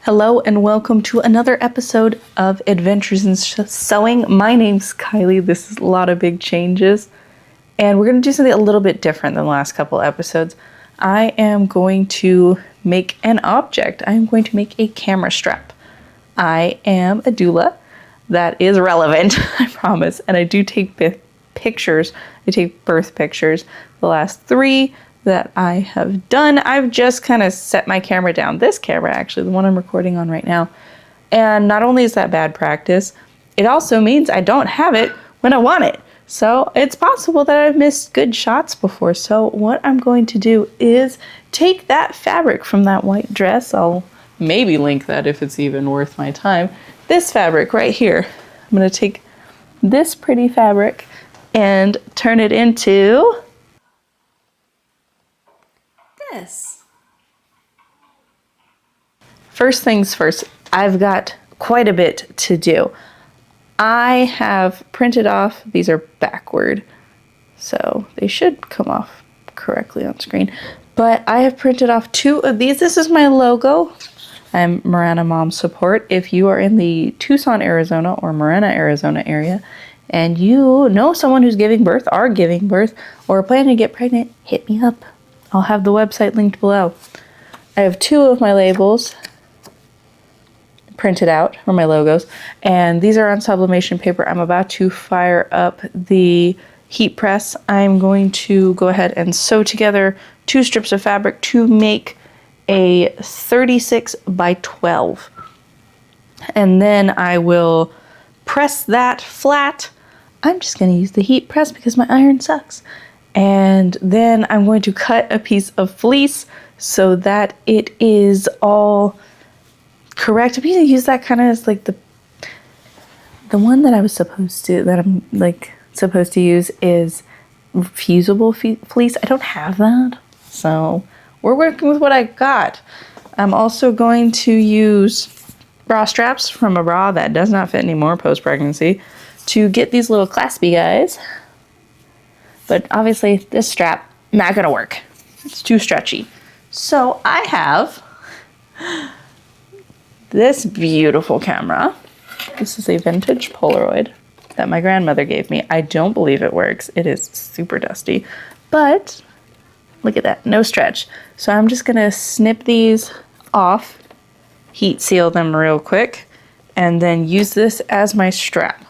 Hello and welcome to another episode of Adventures in Sewing. My name's Kylie. This is a lot of big changes, and we're going to do something a little bit different than the last couple episodes. I am going to make an object. I'm going to make a camera strap. I am a doula. That is relevant, I promise, and I do take pictures. I take birth pictures. The last 3 that I have done, I've just kind of set my camera down. This camera, actually, the one I'm recording on right now. And not only is that bad practice, it also means I don't have it when I want it. So it's possible that I've missed good shots before. So what I'm going to do is take that fabric from that white dress. I'll maybe link that if it's even worth my time. This fabric right here. I'm going to take this pretty fabric and turn it into this. First things first, I've got quite a bit to do. I have printed off, these are backward, so they should come off correctly on screen, but I have printed off 2 of these. This is my logo. I'm Marana Mom Support. If you are in the Tucson, Arizona or Marana, Arizona area, and you know someone who's giving birth, are giving birth, or planning to get pregnant, hit me up. I'll have the website linked below. I have 2 of my labels printed out, or my logos, and these are on sublimation paper. I'm about to fire up the heat press. I'm going to go ahead and sew together 2 strips of fabric to make a 36 by 12. And then I will press that flat. I'm just going to use the heat press because my iron sucks. And then I'm going to cut a piece of fleece so that it is all correct. I'm going to use that kind of as like the one that I'm supposed to use is fusible fleece. I don't have that, so we're working with what I got. I'm also going to use bra straps from a bra that does not fit anymore post-pregnancy to get these little claspy guys. But obviously this strap, not gonna work. It's too stretchy. So I have this beautiful camera. This is a vintage Polaroid that my grandmother gave me. I don't believe it works. It is super dusty, but look at that, no stretch. So I'm just gonna snip these off, heat seal them real quick, and then use this as my strap.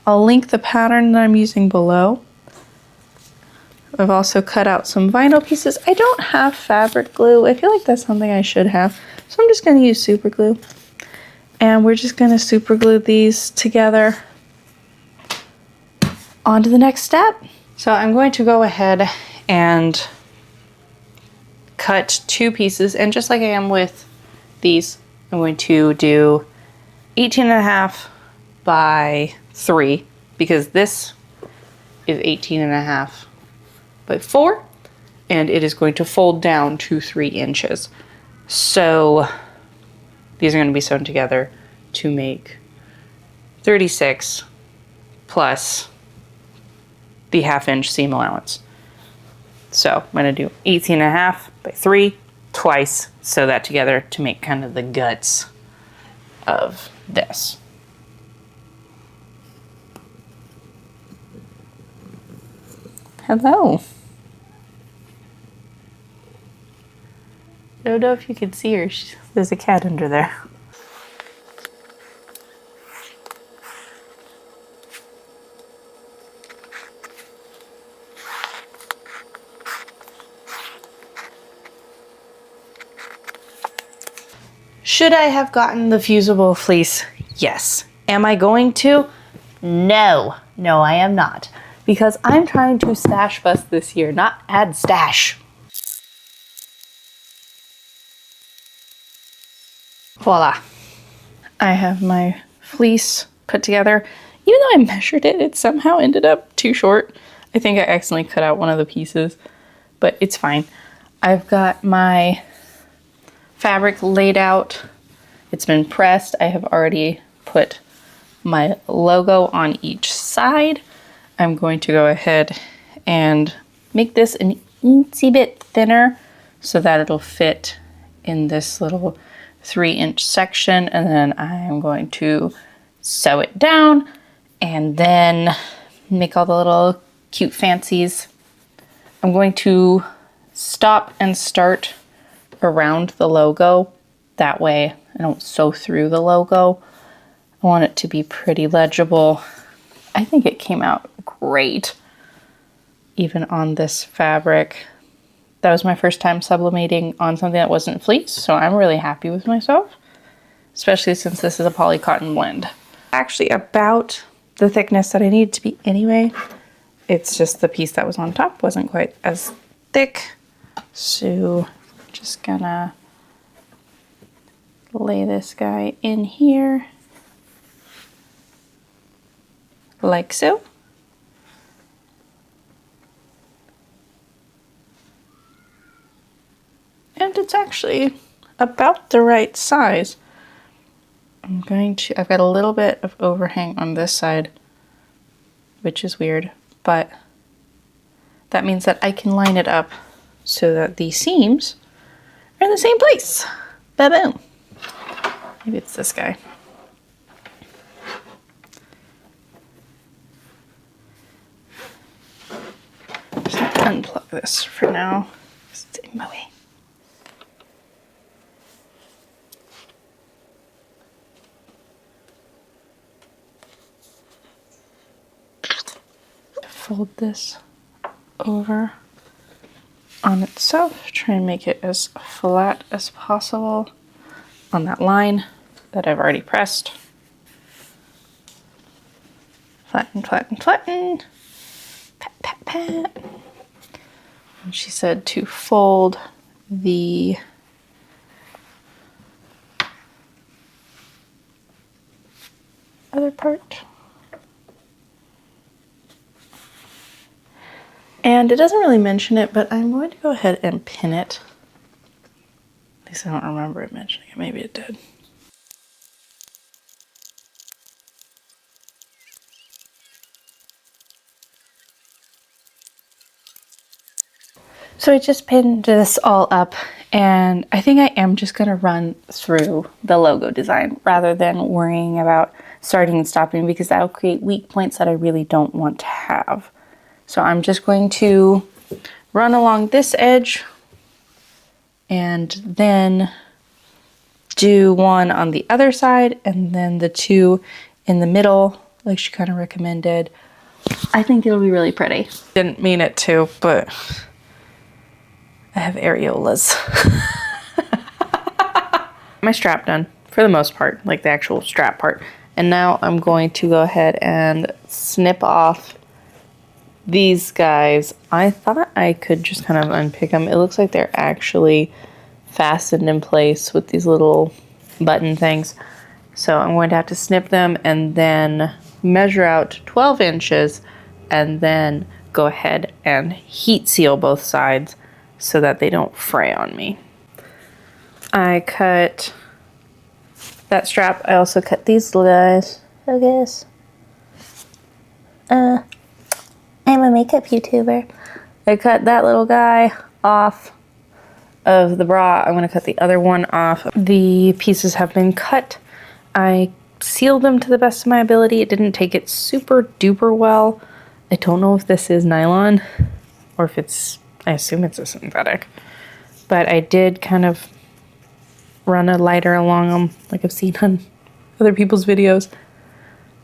I'll link the pattern that I'm using below. I've also cut out some vinyl pieces. I don't have fabric glue. I feel like that's something I should have. So I'm just going to use super glue. And we're just going to super glue these together. On to the next step. So I'm going to go ahead and cut 2 pieces. And just like I am with these, I'm going to do 18.5 by 3, because this is 18.5 by 4, and it is going to fold down to 3 inches. So these are going to be sewn together to make 36 plus the 1/2 inch seam allowance. So I'm going to do 18.5 by 3 twice, sew that together to make kind of the guts of this. Hello. I don't know if you can see her. There's a cat under there. Should I have gotten the fusible fleece? Yes. Am I going to? No. No, I am not. Because I'm trying to stash bust this year, not add stash. Voila. I have my fleece put together. Even though I measured it, it somehow ended up too short. I think I accidentally cut out one of the pieces, but it's fine. I've got my fabric laid out. It's been pressed. I have already put my logo on each side. I'm going to go ahead and make this an eensy bit thinner so that it'll fit in this little 3-inch section, and then I'm going to sew it down and then make all the little cute fancies. I'm going to stop and start around the logo. That way I don't sew through the logo. I want it to be pretty legible. I think it came out great, even on this fabric. That was my first time sublimating on something that wasn't fleece, so I'm really happy with myself, especially since this is a poly cotton blend. Actually about the thickness that I needed to be anyway. It's just the piece that was on top wasn't quite as thick. So just gonna lay this guy in here like so. And it's actually about the right size. I've got a little bit of overhang on this side, which is weird, but that means that I can line it up so that the seams are in the same place. Ba-boom. Maybe it's this guy. Just unplug this for now. It's in my way. Fold this over on itself, try and make it as flat as possible on that line that I've already pressed. Flatten, flatten, flatten. Pat, pat, pat. And she said to fold the other part. And it doesn't really mention it, but I'm going to go ahead and pin it. At least I don't remember it mentioning it. Maybe it did. So I just pinned this all up, and I think I am just going to run through the logo design rather than worrying about starting and stopping, because that'll create weak points that I really don't want to have. So I'm just going to run along this edge and then do one on the other side and then the two in the middle, like she kind of recommended. I think it'll be really pretty. Didn't mean it to, but I have areolas. My strap done for the most part, like the actual strap part. And now I'm going to go ahead and snip off these guys. I thought I could just kind of unpick them. It looks like they're actually fastened in place with these little button things. So I'm going to have to snip them and then measure out 12 inches and then go ahead and heat seal both sides so that they don't fray on me. I cut that strap. I also cut these little guys, I guess. I'm a makeup YouTuber. I cut that little guy off of the bra. I'm going to cut the other one off. The pieces have been cut. I sealed them to the best of my ability. It didn't take it super duper well. I don't know if this is nylon or if it's, I assume it's a synthetic. But I did kind of run a lighter along them like I've seen on other people's videos.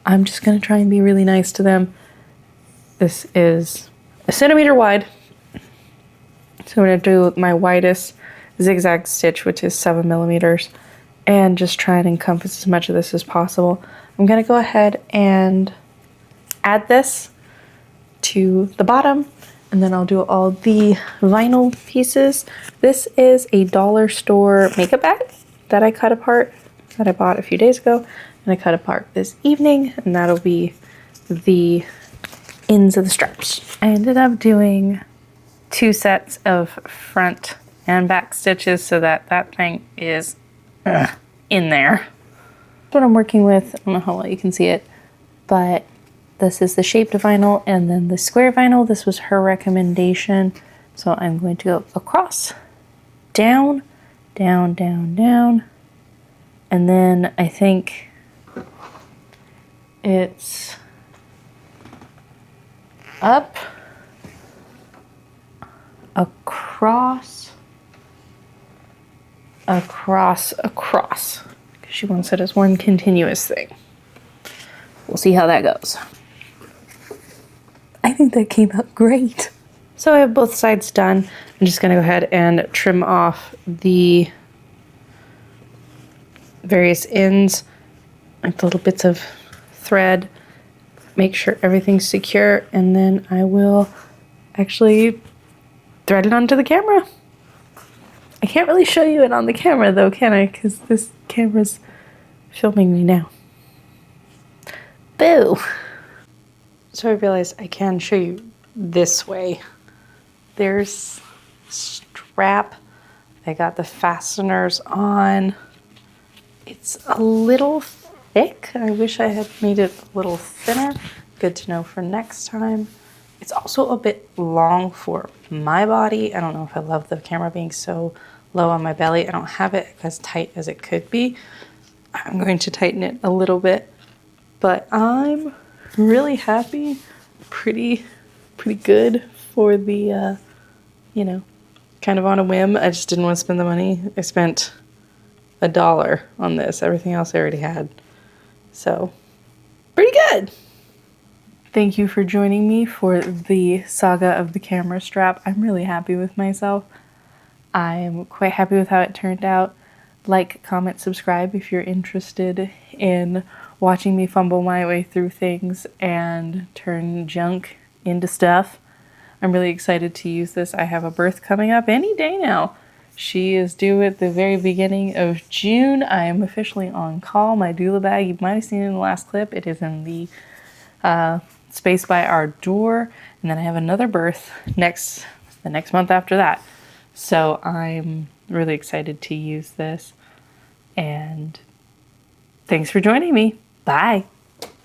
I'm just going to try and be really nice to them. This is a centimeter wide. So I'm going to do my widest zigzag stitch, which is 7 millimeters, and just try and encompass as much of this as possible. I'm going to go ahead and add this to the bottom, and then I'll do all the vinyl pieces. This is a dollar store makeup bag that I cut apart, that I bought a few days ago, and I cut apart this evening, and that'll be the ends of the straps. I ended up doing 2 sets of front and back stitches so that that thing is in there. That's what I'm working with. I don't know how well you can see it, but this is the shaped vinyl and then the square vinyl. This was her recommendation. So I'm going to go across, down, down, down, down. And then I think it's up, across, across, across. She wants it as one continuous thing. We'll see how that goes. I think that came out great. So I have both sides done. I'm just gonna go ahead and trim off the various ends, like the little bits of thread, make sure everything's secure, and then I will actually thread it onto the camera. I can't really show you it on the camera though, can I? Because this camera's filming me now. Boo! So I realized I can show you this way. There's strap. I got the fasteners on. It's a little thick. I wish I had made it a little thinner. Good to know for next time. It's also a bit long for my body. I don't know if I love the camera being so low on my belly. I don't have it as tight as it could be. I'm going to tighten it a little bit, but I'm really happy. Pretty good for the, you know, kind of on a whim. I just didn't want to spend the money. I spent $1 on this. Everything else I already had. So, pretty good. Thank you for joining me for the saga of the camera strap. I'm really happy with myself. I'm quite happy with how it turned out. Like, comment, subscribe if you're interested in watching me fumble my way through things and turn junk into stuff. I'm really excited to use this. I have a birth coming up any day now. She is due at the very beginning of June. I am officially on call. My doula bag, you might have seen it in the last clip. It is in the space by our door. And then I have another birth the next month after that. So I'm really excited to use this. And thanks for joining me. Bye.